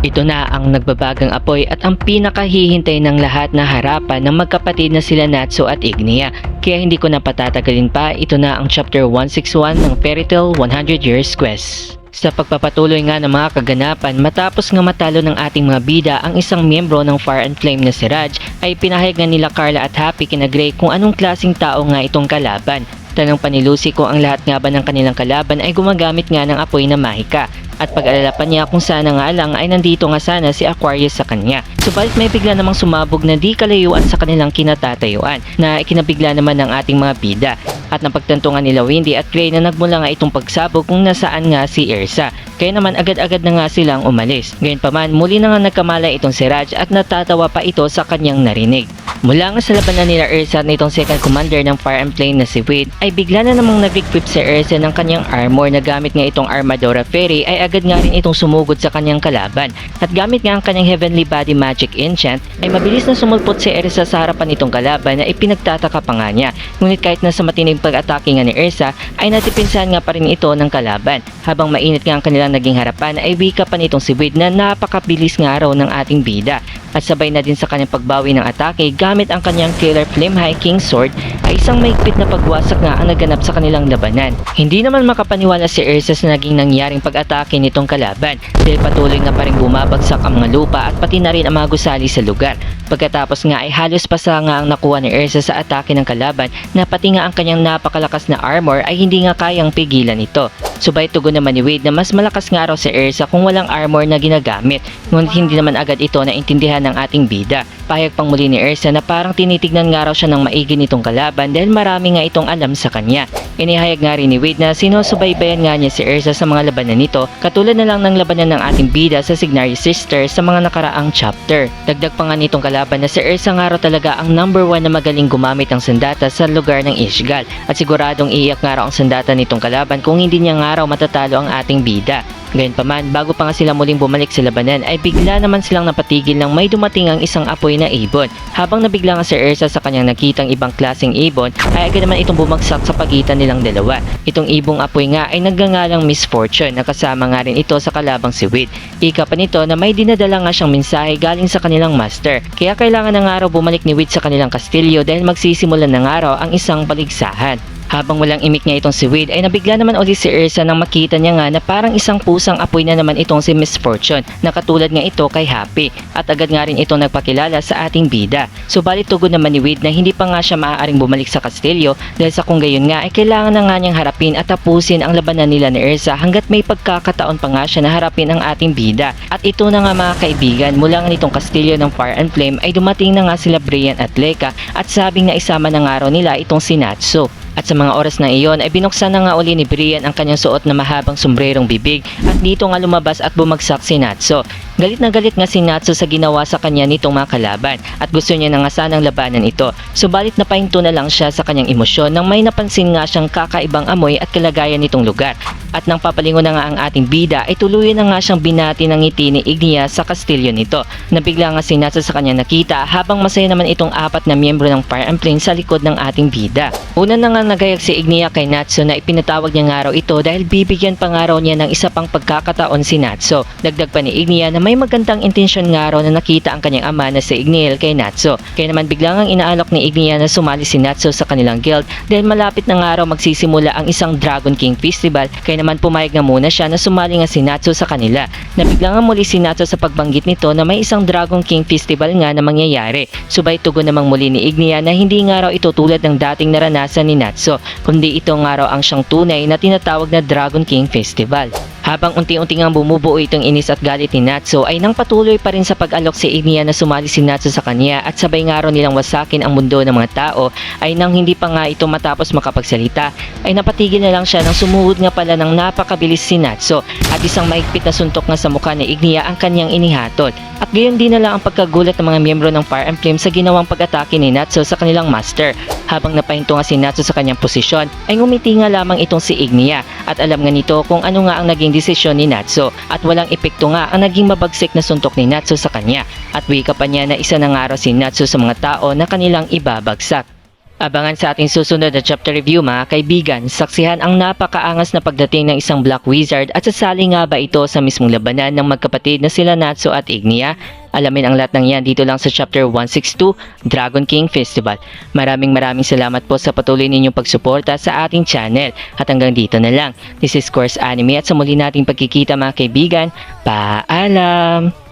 Ito na ang nagbabagang apoy at ang pinakahihintay ng lahat na harapan ng magkapatid na sila Natsu at Ignia. Kaya hindi ko na patatagalin pa, ito na ang chapter 161 ng Fairy Tail 100 Years Quest. Sa pagpapatuloy nga ng mga kaganapan, matapos nga matalo ng ating mga bida ang isang miyembro ng Fire and Flame na si Raj, ay pinahayag nga nila Carla at Happy kina Gray kung anong klaseng tao nga itong kalaban. Tanong pa ni Lucy kung ang lahat nga ba ng kanilang kalaban ay gumagamit nga ng apoy na mahika. At pag-alala pa niya kung sana nga lang ay nandito nga sana si Aquarius sa kanya. Subalit may bigla namang sumabog na di kalayuan sa kanilang kinatatayuan na ikinabigla naman ng ating mga bida. At napagtanto nga nila Windy at Gray na nagmula nga itong pagsabog kung nasaan nga si Ersa. Kaya naman agad-agad na nga silang umalis. Gayunpaman muli na nga nagkamala itong si Raj at natatawa pa ito sa kanyang narinig. Mula nga sa labanan nila Ersa na itong second commander ng Fire and Flame na si Wade ay bigla na namang nag-equip si Ersa ng kanyang armor na gamit nga itong Armadora Fairy ay agad nga rin itong sumugod sa kanyang kalaban. At gamit nga ang kanyang Heavenly Body Magic Enchant ay mabilis na sumulpot si Ersa sa harapan nitong kalaban na ipinagtataka pa nga niya. Ngunit kahit na sa matinig pag-atake nga ni Ersa ay natipinsan nga pa rin ito ng kalaban. Habang mainit nga ang kanilang naging harapan ay wika pa nitong si Wade na napakabilis nga raw ng ating bida. At sabay na din sa kanyang pagbawi ng atake gamit ang kanyang Killer Flame High King Sword ay isang maigpit na pagwasak nga ang naganap sa kanilang labanan. Hindi naman makapaniwala si Ersa sa naging nangyaring pag-atake nitong kalaban dahil patuloy nga pa rin bumabagsak ang mga lupa at pati na rin ang mga gusali sa lugar. Pagkatapos nga ay halos pasa nga ang nakuha ni Ersa sa atake ng kalaban na pati nga ang kanyang napakalakas na armor ay hindi nga kayang pigilan ito. Subay tugon naman ni Wade na mas malakas nga raw si Ersa kung walang armor na ginagamit, ngunit hindi naman agad ito naintindihan ng ating bida. Pahayag pang muli ni Ersa na parang tinitignan nga raw siya ng maigi nitong kalaban dahil marami nga itong alam sa kanya. Inihayag nga rin ni Wade na sinusubaybayan nga niya si Ersa sa mga labanan nito katulad na lang ng labanan ng ating bida sa Signaria Sisters sa mga nakaraang chapter. Dagdag pa nga nitong kalaban na si Ersa nga raw talaga ang number 1 na magaling gumamit ng sandata sa lugar ng Ishgal at siguradong iiyak nga raw ang sandata nitong kalaban kung hindi niya nga raw matatalo ang ating bida. Gayunpaman, bago pa nga sila muling bumalik sa labanan ay bigla naman silang napatigil nang may dumating ang isang apoy na ibon. Habang nabigla nga si Ersa sa kanyang nakitang ibang klaseng ibon ay agad naman itong bumagsak sa pagitan nilang dalawa. Itong ibong apoy nga ay nagngangalang Misfortune na kasama nga rin ito sa kalabang si Wade. Ika pa nito na may dinadala nga siyang mensahe galing sa kanilang master. Kaya kailangan na nga raw bumalik ni Wade sa kanilang kastilyo dahil magsisimulan na nga raw ang isang paligsahan. Habang walang imik niya itong si Wade ay nabigla naman ulit si Ersa nang makita niya nga na parang isang pusang apoy na naman itong si Misfortune na katulad nga ito kay Happy at agad nga rin itong nagpakilala sa ating bida. Subalit tugon naman ni Wade na hindi pa nga siya maaaring bumalik sa kastilyo dahil sa kung gayon nga ay kailangan na nga niyang harapin at tapusin ang labanan nila ni Ersa hanggat may pagkakataon pa nga siya na harapin ang ating bida. At ito na nga mga kaibigan, mula nga nitong kastilyo ng Fire and Flame ay dumating na nga sila Brian at Leka at sabing na isama na nga raw nila itong si Natsu. At sa mga oras na iyon ay binuksan na nga uli ni Brian ang kanyang suot na mahabang sombrerong bibig at dito nga lumabas at bumagsak si Natsu. Galit na galit nga si Natsu sa ginawa sa kanya nitong mga kalaban at gusto niya na nga sanang labanan ito. Subalit napahinto na lang siya sa kanyang emosyon nang may napansin nga siyang kakaibang amoy at kalagayan nitong lugar. At nang papalingon na nga ang ating bida ay tuluyan na nga siyang binati ng ngiti ni Ignia sa kastilyo nito. Nabigla nga si Natsu sa kanya nakita habang masaya naman itong apat na miyembro ng Fire and Flame sa likod ng ating bida. Una na nga nagayag si Ignia kay Natsu na ipinatawag niya nga raw ito dahil bibigyan pa nga raw niya ng isa pang pagkakataon si Natsu. Dagdag pa ni Ignia na may magandang intensyon nga raw na nakita ang kanyang ama na si Igniel kay Natsu. Kaya naman biglang ang inaalok ni Ignia na sumali si Natsu sa kanilang guild dahil malapit na nga raw magsisimula ang isang Dragon King Festival. Kaya naman pumayag nga muna siya na sumali nga si Natsu sa kanila. Nabigla nga muli si Natsu sa pagbanggit nito na may isang Dragon King Festival nga na mangyayari. Subay tugon namang muli ni Ignia na hindi nga raw ito tulad ng dating naranasan ni Natsu, kundi ito nga raw ang siyang tunay na tinatawag na Dragon King Festival. Habang unti-unti nga bumubuo itong inis at galit ni Natsu ay nang patuloy pa rin sa pag-alok si Ignia na sumali si Natsu sa kanya at sabay nga raw nilang wasakin ang mundo ng mga tao ay nang hindi pa nga ito matapos makapagsalita ay napatigil na lang siya nang sumuhod nga pala ng napakabilis si Natsu at isang maigpit na suntok nga sa mukha ni Ignia ang kanyang inihatol. At gayon din na lang ang pagkagulat ng mga miyembro ng Fire and Flame sa ginawang pag-atake ni Natsu sa kanilang master. Habang napahinto nga si Natsu sa kanyang posisyon ay ngumiti nga lamang itong si Ignia at alam nga nito kung ano nga ang naging desisyon ni Natsu at walang epekto nga ang naging mabagsik na suntok ni Natsu sa kanya at wika pa niya na isa na nga raw si Natsu sa mga tao na kanilang ibabagsak. Abangan sa ating susunod na chapter review mga kaibigan, saksihan ang napakaangas na pagdating ng isang Black Wizard at sasali nga ba ito sa mismong labanan ng magkapatid na sila Natsu at Ignia? Alamin ang lahat ng yan dito lang sa chapter 162, Dragon King Festival. Maraming salamat po sa patuloy ninyong pagsuporta sa ating channel. At hanggang dito na lang. This is Course Anime at sa muli nating pagkikita mga kaibigan, paalam!